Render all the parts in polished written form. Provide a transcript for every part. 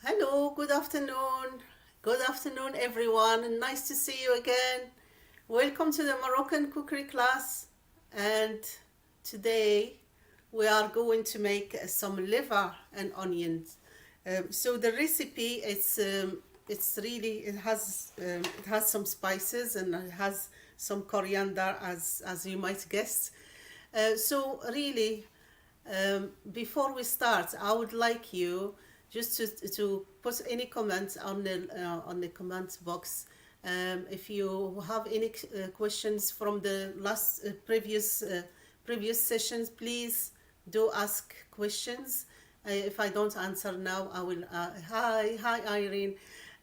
Hello, good afternoon. Good afternoon, everyone, and nice to see you again. Welcome to the Moroccan cookery class. And today we are going to make some liver and onions. So the recipe it's really it has some spices and it has some coriander as you might guess. So really before we start, I would like you just to put any comments on the comment box. If you have any questions from the last previous sessions, please do ask questions. If I don't answer now, I will. Hi Irene.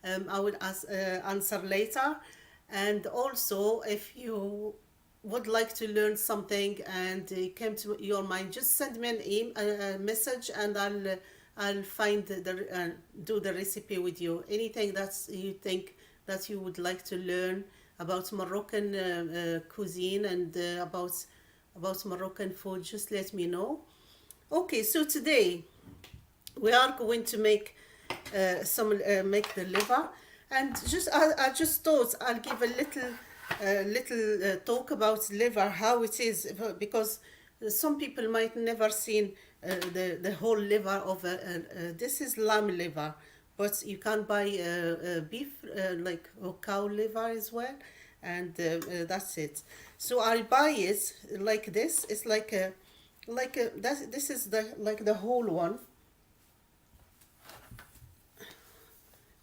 I will answer later. And also, if you would like to learn something and it came to your mind, just send me an email, a message, and I'll find do the recipe with you. Anything that you think that you would like to learn about Moroccan cuisine and about Moroccan food, just let me know. Okay, so today we are going to make the liver, and I just thought I'll give a little talk about liver, how it is, because some people might never seen the whole liver of this is lamb liver, but you can buy beef like or cow liver as well, and that's it. So I buy it like this. It's like a that this is the like the whole one,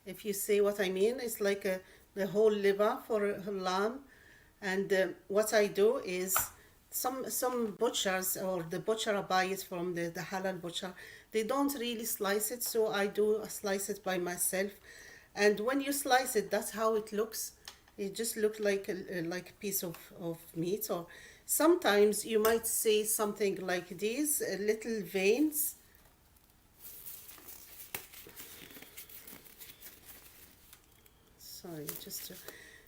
if you see what I mean. It's like the whole liver for a lamb. And what I do is some butchers, or the butcher I buy it from, the halal butcher, they don't really slice it, so I do slice it by myself. And when you slice it, that's how it looks. It just looks like a piece of meat. Or sometimes you might see something like these little veins. Sorry,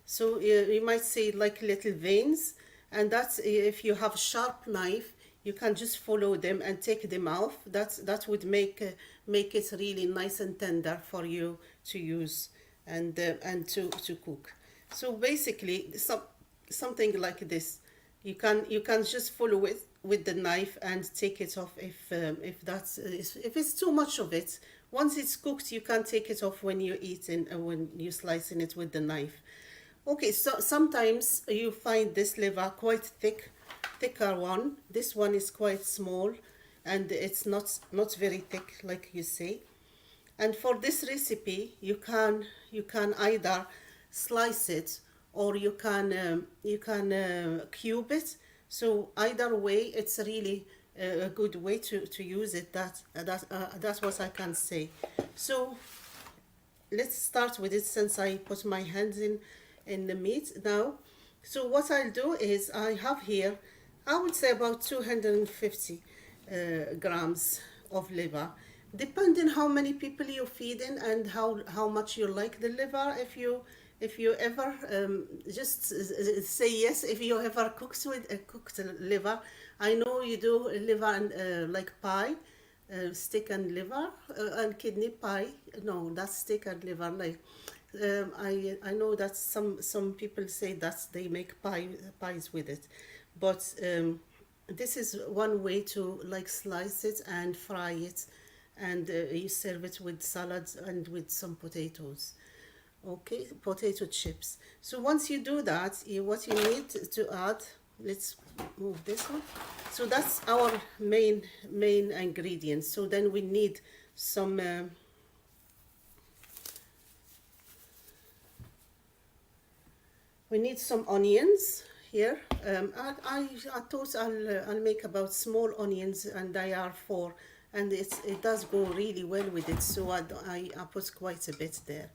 so you might see like little veins, and that's if you have a sharp knife, you can just follow them and take them off. That would make it really nice and tender for you to use and to cook. So basically, something like this, you can just follow it with the knife and take it off if it's too much of it. Once it's cooked, you can take it off when you eat and when you slicing it with the knife. Okay, so sometimes you find this liver quite thicker one. This one is quite small, and it's not very thick like you say. And for this recipe, you can either slice it, or you can cube it. So either way, it's really a good way to use it. That's what I can say. So let's start with it, since I put my hands in the meat now. So what I'll do is, I have here, I would say about 250 grams of liver, depending how many people you're feeding and how much you like the liver. If you ever just say yes, if you ever cooked with cooked liver. I know you do liver and like pie, steak and liver, and kidney pie. No, that's steak and liver. Like I know that some people say that they make pies with it, but this is one way to like slice it and fry it, and you serve it with salads and with some potatoes. Okay, potato chips. So once you do that, what you need to add, let's move this one. So that's our main ingredients. So then we need some onions here. I thought I'll make about small onions, and they are four, and it does go really well with it. So I put quite a bit there.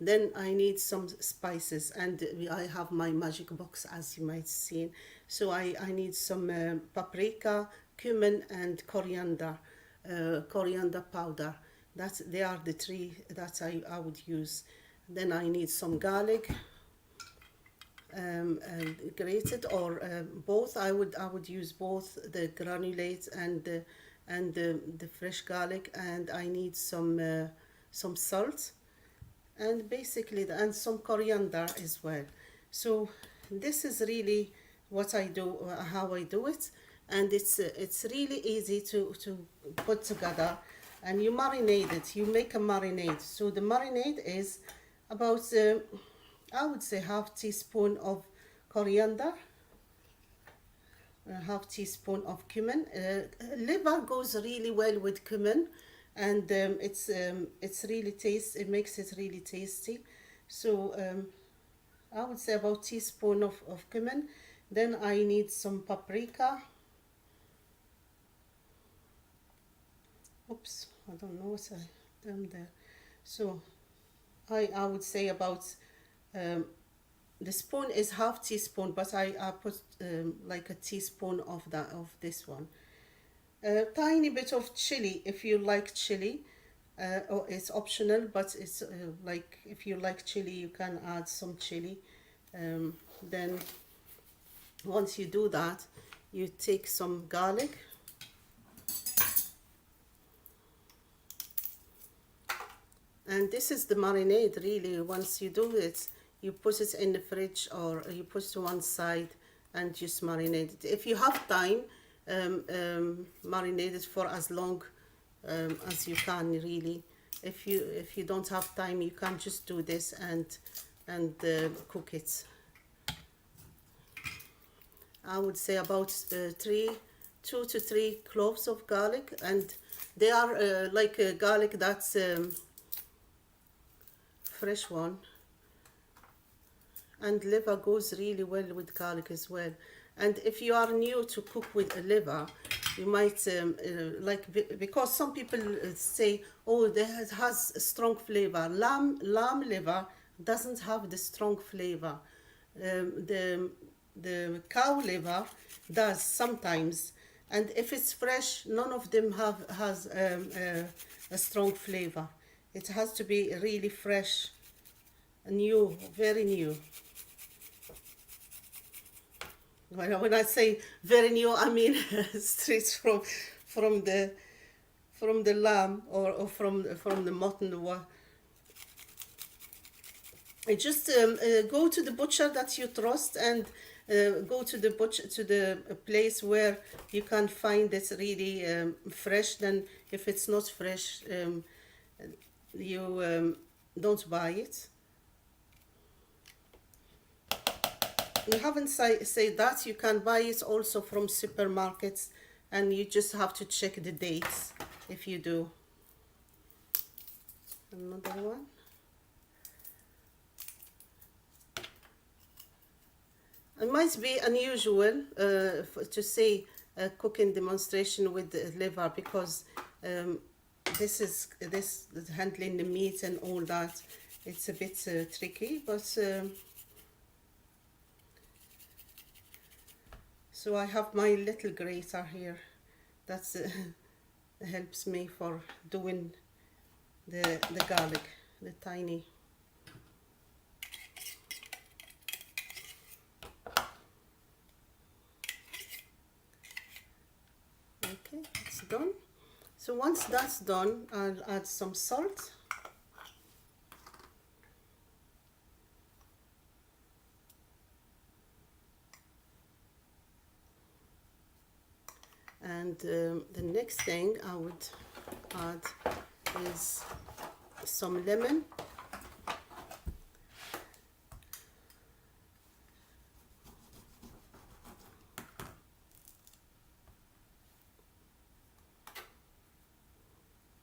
Then I need some spices, and I have my magic box, as you might see. So I need some paprika, cumin, and coriander powder. They are the three that I would use. Then I need some garlic, grated or both. I would use both the granulates and the fresh garlic, and I need some salt, and basically and some coriander as well. So this is really what I do, how I do it, and it's really easy to put together. And you marinate it, you make a marinade. So the marinade is about I would say half teaspoon of coriander, a half teaspoon of cumin. Liver goes really well with cumin, and it's really it makes it really tasty. So I would say about teaspoon of cumin. Then I need some paprika. Oops, I don't know what I done there. So I would say about the spoon is half teaspoon, but I put like a teaspoon of this one. A tiny bit of chili if you like chili. Or it's optional, but it's like if you like chili, you can add some chili. Then once you do that, you take some garlic. And this is the marinade really. Once you do it, you put it in the fridge or you put it to one side and just marinate it. If you have time, marinate it for as long as you can really. If you don't have time, you can just do this and cook it. I would say about 2 to 3 cloves of garlic, and they are like a garlic that's fresh one, and liver goes really well with garlic as well. And if you are new to cook with a liver, you might because some people say, oh, it has a strong flavor. Lamb liver doesn't have the strong flavor. The cow liver does sometimes, and if it's fresh, none of them has a strong flavor. It has to be really fresh, new, very new. When I say very new, I mean straight from the lamb or from the mutton. Just go to the butcher that you trust, and go to the place where you can find it really fresh. Then if it's not fresh, you don't buy it. You haven't said that you can buy it also from supermarkets, and you just have to check the dates if you do. Another one. It might be unusual to say a cooking demonstration with the liver, because this handling the meat and all that, it's a bit tricky, but so I have my little grater here that helps me for doing the garlic, the tiny. Okay, it's done. So once that's done, I'll add some salt. And the next thing I would add is some lemon.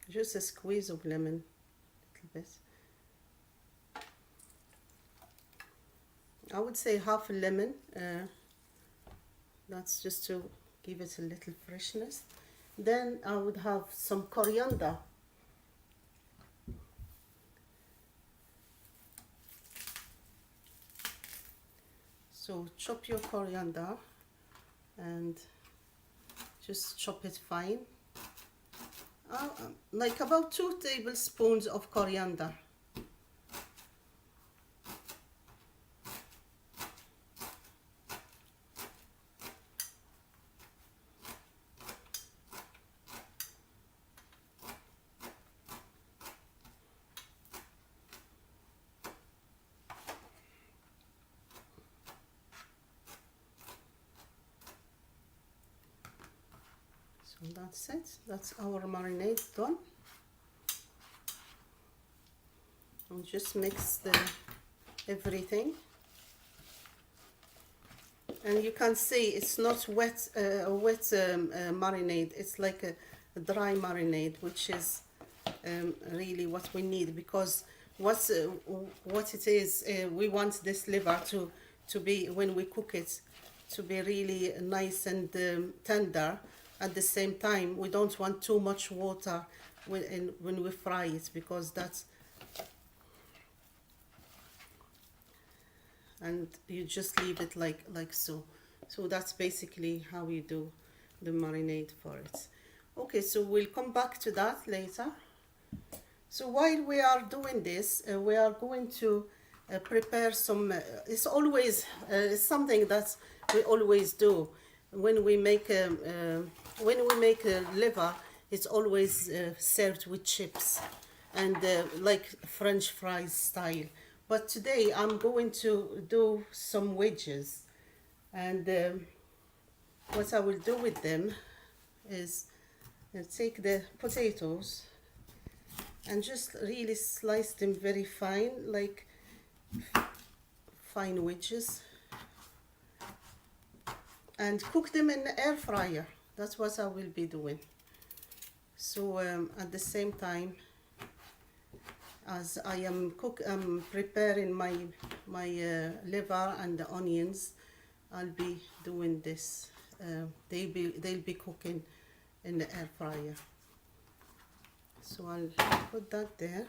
Just a squeeze of lemon, a little bit. I would say half a lemon. That's just to give it a little freshness. Then I would have some coriander. So chop your coriander and just chop it fine. Like about 2 tablespoons of coriander. So that's it. That's our marinade done. And just mix everything. And you can see it's not wet, marinade. It's like a dry marinade, which is really what we need, because what it is, we want this liver to be, when we cook it, to be really nice and tender. At the same time, we don't want too much water when we fry it, because that's, and you just leave it like so. So that's basically how you do the marinade for it. Okay, so we'll come back to that later. So while we are doing this, we are going to prepare some, it's always something that we always do when we make a liver. It's always served with chips and like French fries style. But today I'm going to do some wedges, and what I will do with them is take the potatoes and just really slice them very fine, like fine wedges, and cook them in the air fryer. That's what I will be doing. So at the same time, as I am preparing my liver and the onions, I'll be doing this. They'll be cooking in the air fryer. So I'll put that there.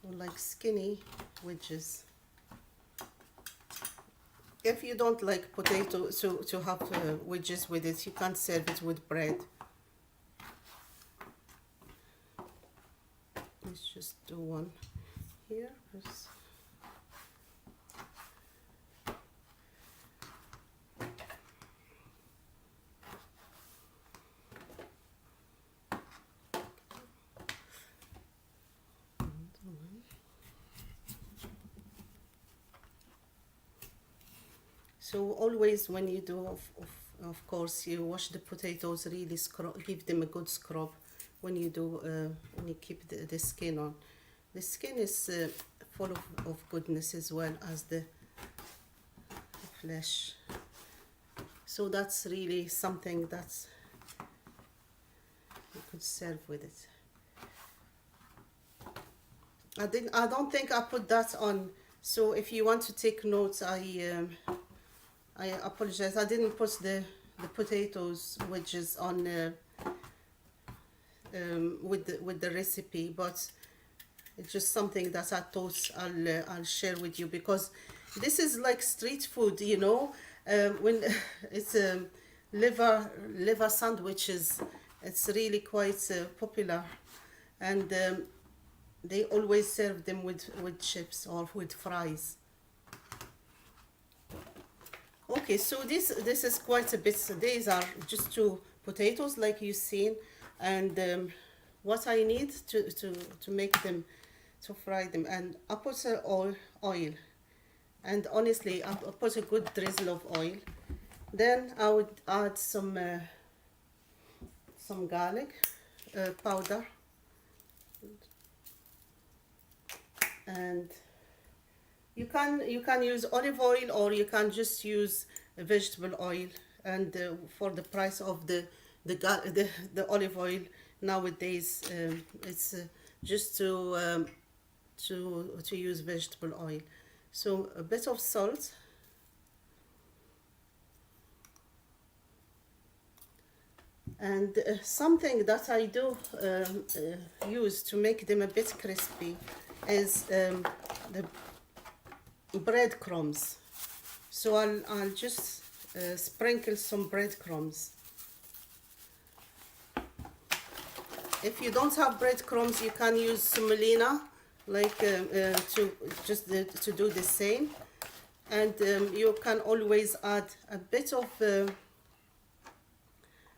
So like skinny wedges. If you don't like potato to have wedges with it, you can't serve it with bread. Let's just do one here. So always when you do, of course, you wash the potatoes, really give them a good scrub when you do, when you keep the skin on. The skin is full of goodness as well as the flesh. So that's really something that's you could serve with it. I don't think I put that on. So if you want to take notes, I apologize. I didn't put the potatoes wedges on with the recipe, but it's just something that I thought I'll share with you, because this is like street food, you know. When it's liver sandwiches, it's really quite popular, and they always serve them with chips or with fries. Okay, so this is quite a bit. These are just 2 potatoes, like you've seen, and what I need to make them, to fry them, and I put oil, and honestly, I put a good drizzle of oil. Then I would add some garlic powder, and you can use olive oil, or you can just use vegetable oil. And for the price of the olive oil nowadays, it's just to use vegetable oil. So a bit of salt, and something that I do use to make them a bit crispy is the breadcrumbs. So I'll just sprinkle some breadcrumbs. If you don't have breadcrumbs, you can use semolina, like to do the same. And you can always add a bit of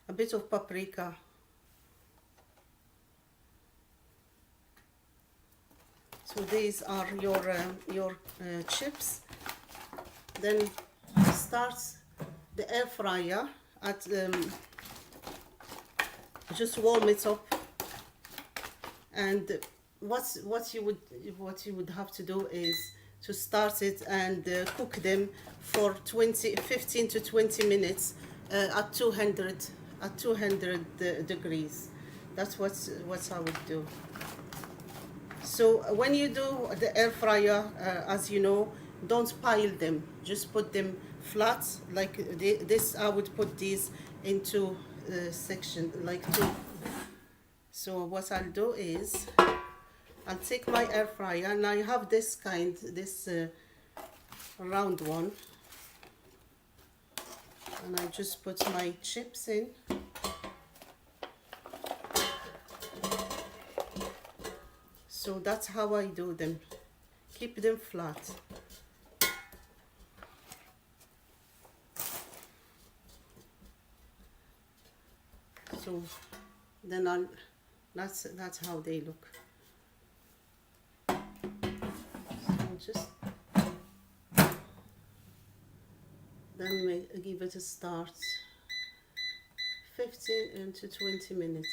a bit of paprika. So these are your chips. Then start the air fryer at just warm it up. And what you would have to do is to start it and cook them for 15 to 20 minutes at 200 degrees. That's what I would do. So when you do the air fryer, as you know, don't pile them. Just put them flat like this. I would put these into section like two. So what I'll do is I'll take my air fryer, and I have this round one, and I just put my chips in. So that's how I do them. Keep them flat. So then that's how they look. So just then give it a start. 15 to 20 minutes.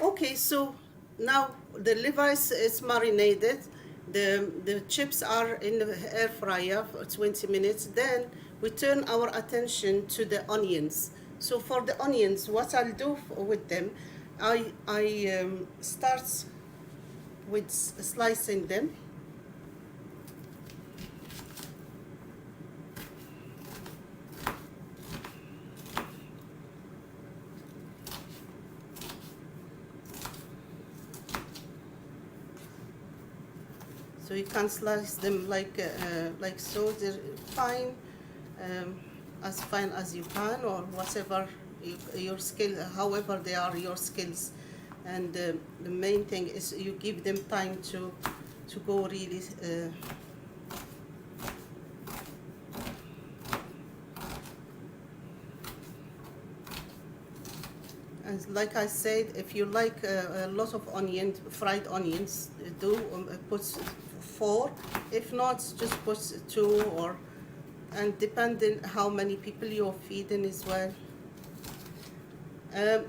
Okay, so now the liver is marinated. The chips are in the air fryer for 20 minutes. Then we turn our attention to the onions. So for the onions, what I'll do with them, I start with slicing them. So you can slice them like so. They're fine, as fine as you can, or whatever your skill, however they are your skills. And the main thing is you give them time to go really. And like I said, if you like a lot of fried onions, do put 4. If not, just put 2, and depending how many people you're feeding as well.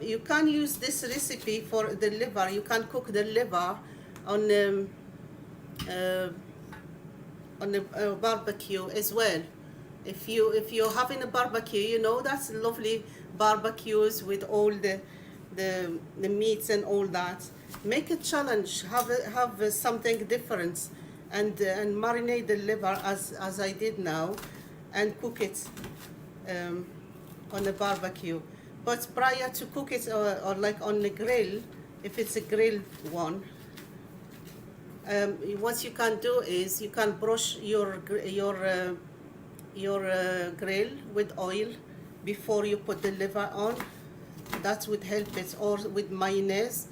You can use this recipe for the liver. You can cook the liver on a barbecue as well. If you're having a barbecue, you know, that's lovely barbecues with all the meats and all that. Make a challenge. Have something different, and marinate the liver as I did now, and cook it on a barbecue. But prior to cook it or like on the grill, if it's a grilled one, what you can do is you can brush your grill with oil before you put the liver on. That would help it. Or with mayonnaise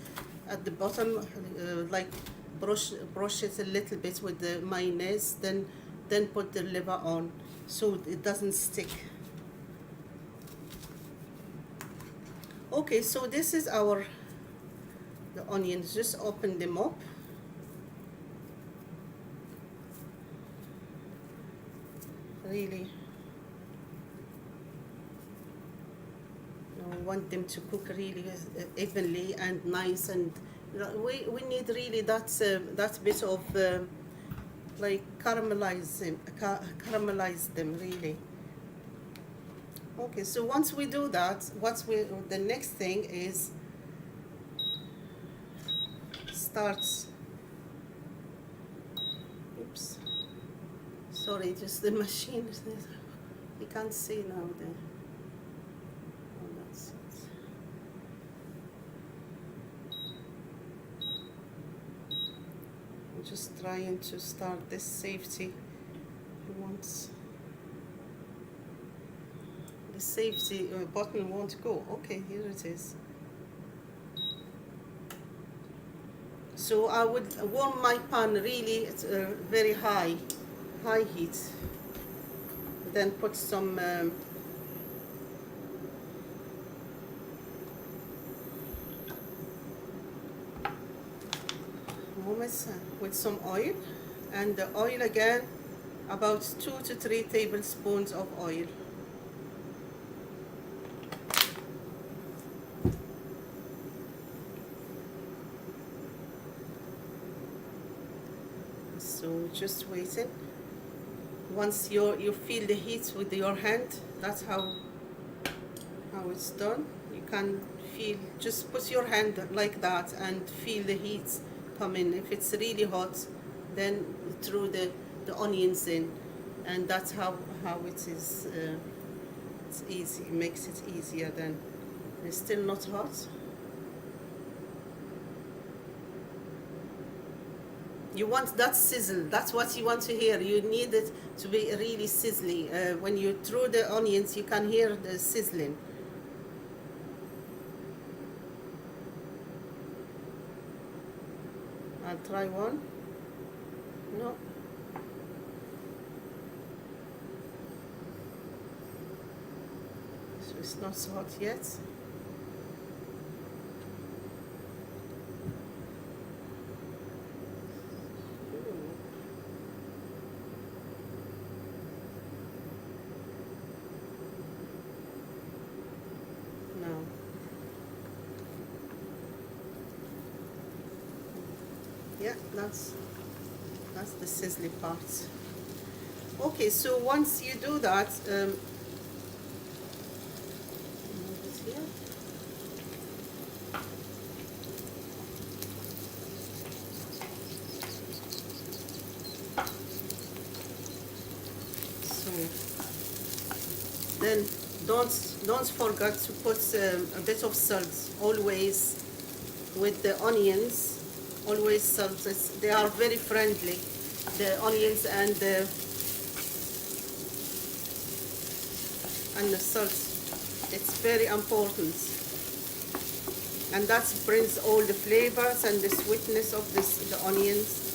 at the bottom, like brush it a little bit with the mayonnaise, then put the liver on so it doesn't stick. Okay, so this is the onions. Just open them up. Really, we want them to cook really evenly and nice, and we need really that bit of like caramelize them really. Okay, so once we do that, the next thing is starts. Oops. Sorry, just the machine. You can't see now there. Oh, that's it. I'm just trying to start this safety once. The safety button won't go. Okay, here it is. So I would warm my pan really at very high heat. then put some hummus with some oil, and the oil again about 2 to 3 tablespoons of oil. So just waiting. Once you feel the heat with your hand, that's how it's done. You can feel, just put your hand like that and feel the heat come in. If it's really hot, then throw the onions in, and that's how it is. It's easy. It makes it easier. Then it's still not hot. You want that sizzle. That's what you want to hear. You need it to be really sizzly. When you throw the onions, you can hear the sizzling. I'll try one. No. So it's not so hot yet. Yeah, that's the sizzly part. Okay, so once you do that, move it here. So then don't forget to put a bit of salt always with the onions. Always salt. They are very friendly, the onions and the salt. It's very important, and that brings all the flavors and the sweetness of the onions.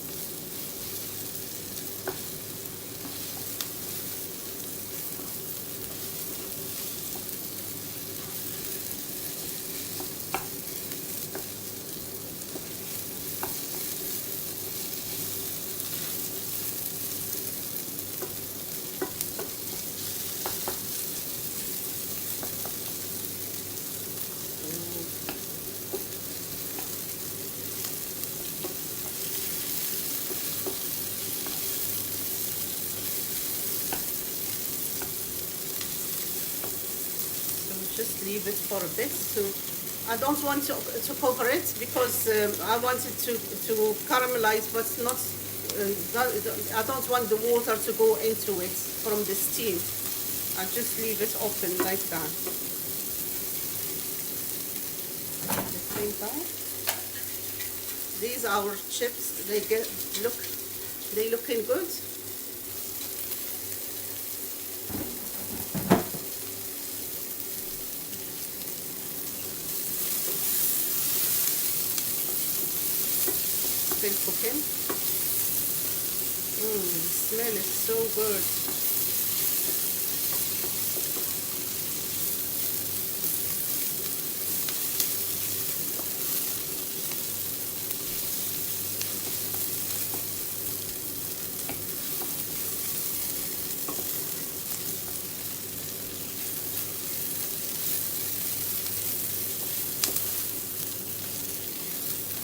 Just leave it for a bit. So I don't want to cover it because I want it to caramelize, but not. I don't want the water to go into it from the steam. I just leave it open like that. At the same time, these are our chips. They looking good. Still cooking. The smell is so good.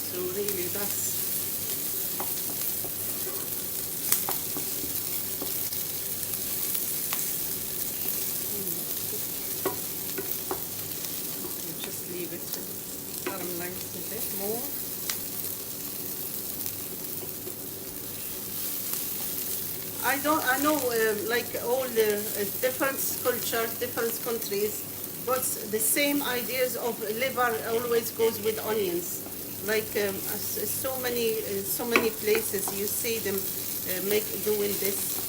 So really, that's caramelize a bit more. I know like all the different cultures, different countries, but the same ideas of liver always goes with onions. Like so many places you see them doing this.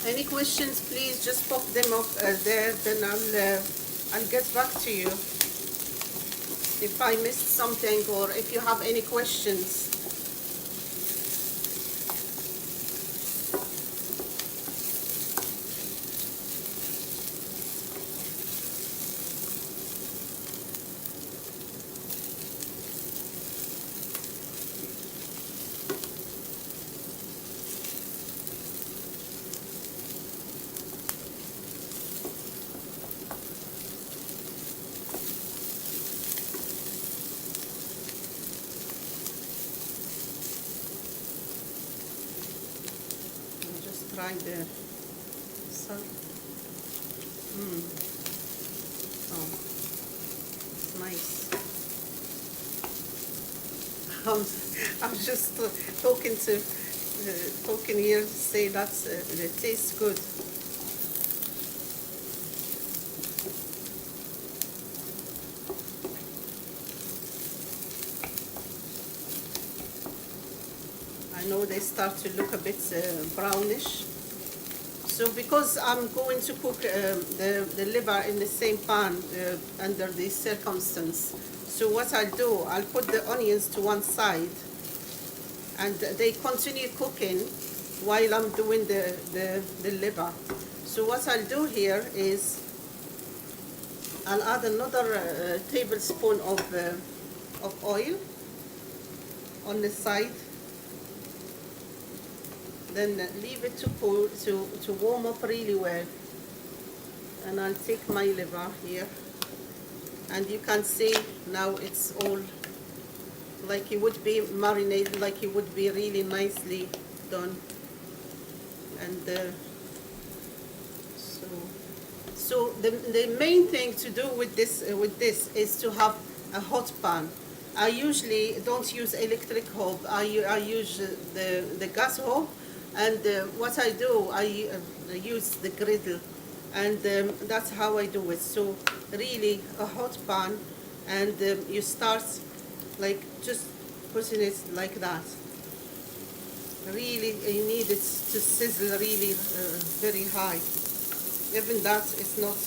Any questions, please just pop them up there, then I'll get back to you if I missed something or if you have any questions. Try the salt. Oh, it's nice. I'm just talking here to say that's it tastes good. I know they start to look a bit brownish. So because I'm going to cook the liver in the same pan under these circumstances, so what I'll do, I'll put the onions to one side and they continue cooking while I'm doing the liver. So what I'll do here is I'll add another tablespoon of oil on the side. Then leave it to cool, to warm up really well. And I'll take my liver here. And you can see now it's all like it would be marinated, like it would be really nicely done. And so the main thing to do with this is to have a hot pan. I usually don't use electric hob. I use the gas hob. And what I do, I use the griddle, and that's how I do it. So really a hot pan, and you start like just putting it like that. Really, you need it to sizzle really very high. Even that is not,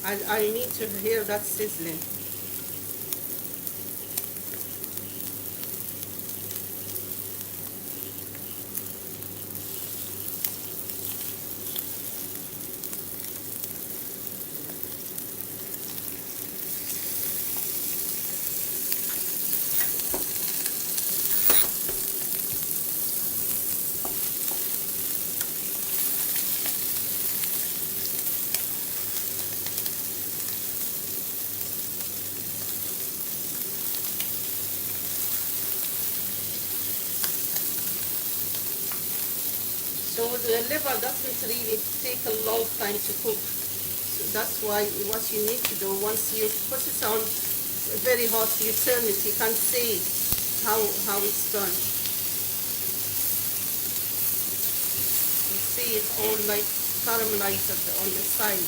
I need to hear that sizzling. So the liver doesn't really take a long time to cook. So that's why what you need to do, once you put it on very hot, you turn it, you can see how it's done. You see it all like caramelized on the side.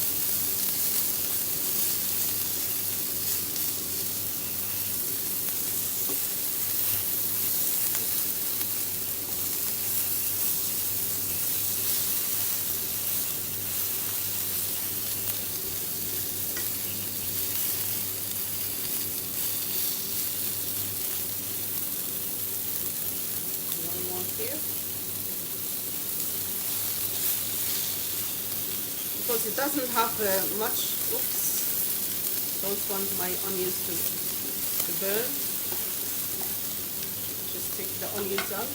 Here, because it doesn't have much. Oops, don't want my onions to burn. Just take the onions out.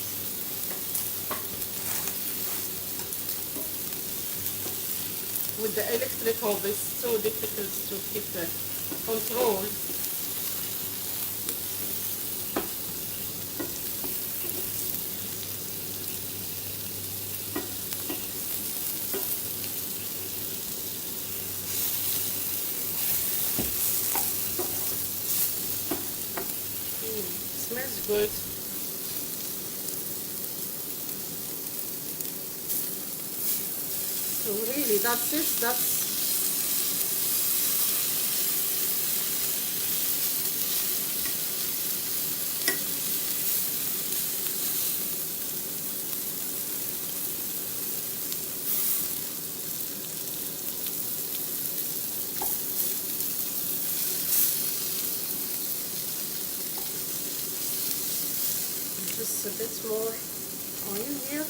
With the electric hob, it's so difficult to keep the control. Smells good. So really, that's it. That's just a bit more onion here.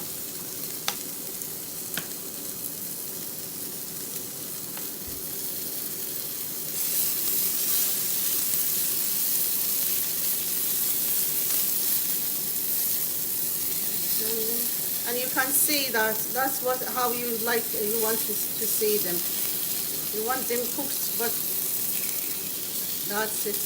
And you can see that that's how you want to see them. You want them cooked, but that's it.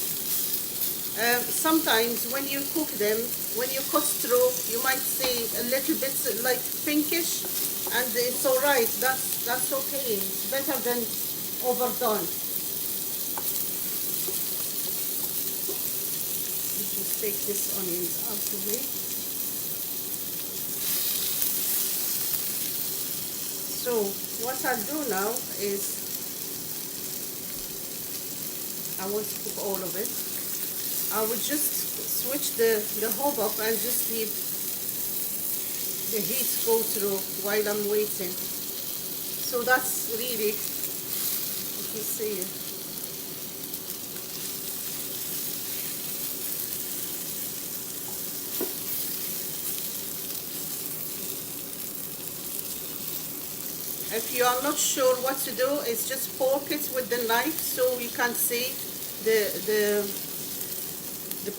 Sometimes when you cook them, when you cut through, you might see a little bit like pinkish, and it's all right. That's okay. It's better than overdone. Just take this onions out of the way. So what I'll do now is I want to cook all of it. I would just switch the hob up and just leave the heat go through while I'm waiting. So that's really, you can see it. If you are not sure what to do, it's just poke it with the knife so you can see the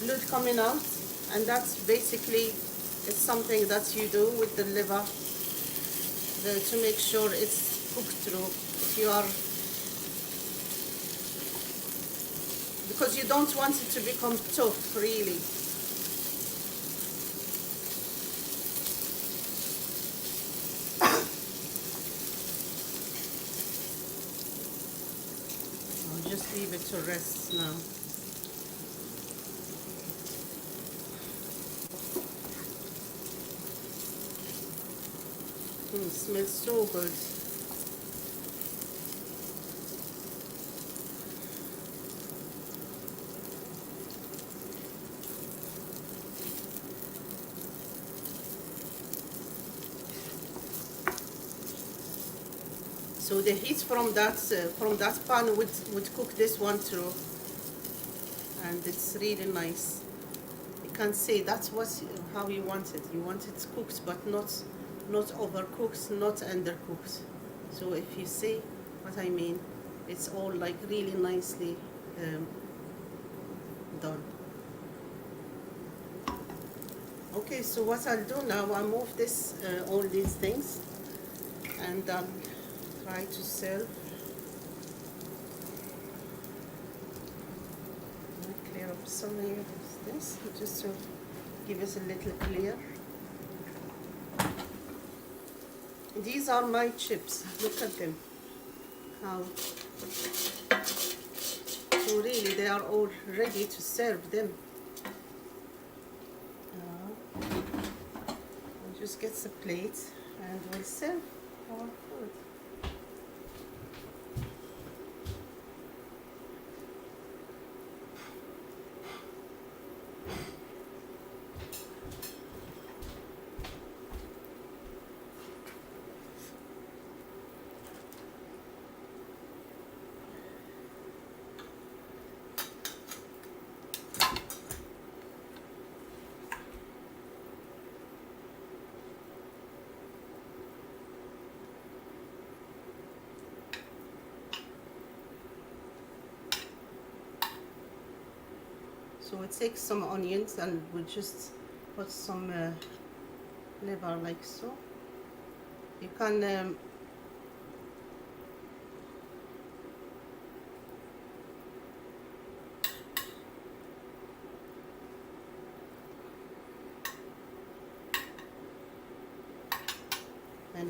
blood coming out, and that's basically it's something that you do with the liver to make sure it's cooked through. If you are, because you don't want it to become tough really. I'll just leave it to rest now. It smells so good. So the heat from that pan would cook this one through, and it's really nice. You can see that's how you want it. You want it cooked, but not overcooked, not undercooked. So if you see what I mean, it's all like really nicely done. Okay, so what I'll do now, I'll move all these things, and try to serve. I'll clear up some here of this, just to give us a little clear. These are my chips. Look at them. How. So really, they are all ready to serve them. We'll just get the plate and we'll serve our food. So we take some onions and we just put some liver like so. You can and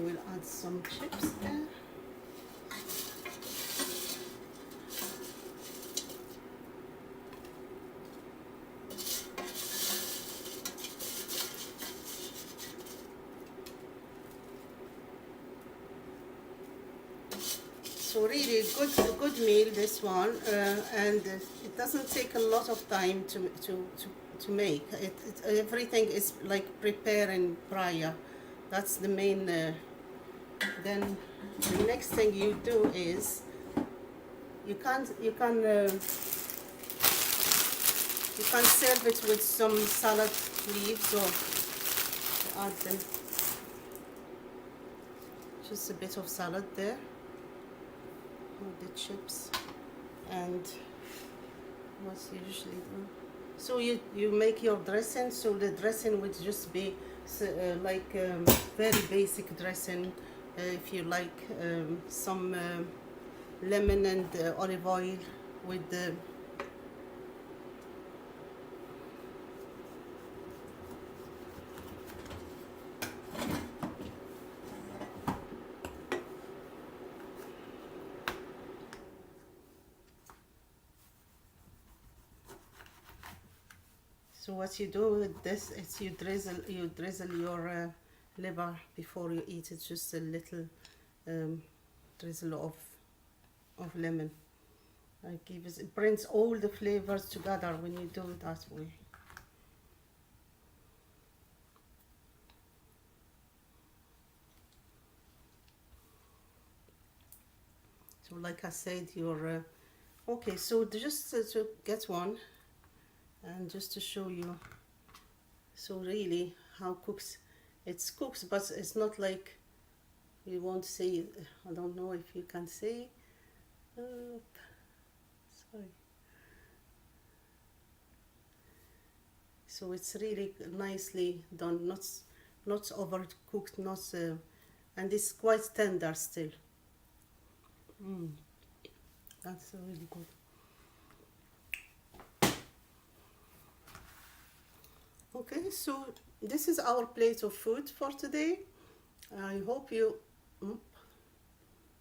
we'll add some chips there. So really good meal, this one, and it doesn't take a lot of time to make. Everything is like preparing prior. That's the main. Then the next thing you do is you can serve it with some salad leaves or add them just a bit of salad there with the chips. And what you usually do, so you make your dressing, so the dressing would just be like very basic dressing. If you like some lemon and olive oil with the so what you do with this is you drizzle your liver before you eat it, just a little drizzle of lemon. It brings all the flavors together when you do it that way. So like I said, you're okay, so just to get one, and just to show you, so really how it's cooks, but it's not like, you won't see, I don't know if you can see, sorry. So it's really nicely done, not overcooked, not and it's quite tender still. That's really good. Okay, so this is our plate of food for today. I hope you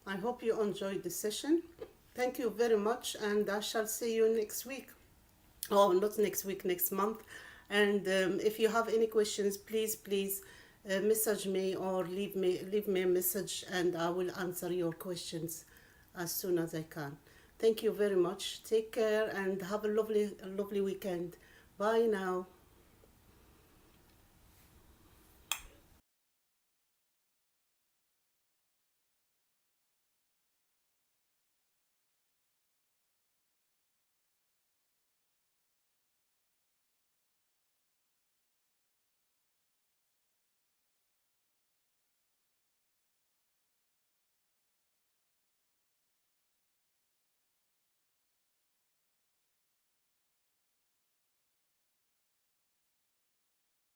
I hope you enjoyed the session. Thank you very much, and I shall see you next week. Oh, not next week, next month. And if you have any questions, please message me or leave me a message, and I will answer your questions as soon as I can. Thank you very much. Take care and have a lovely weekend. Bye now.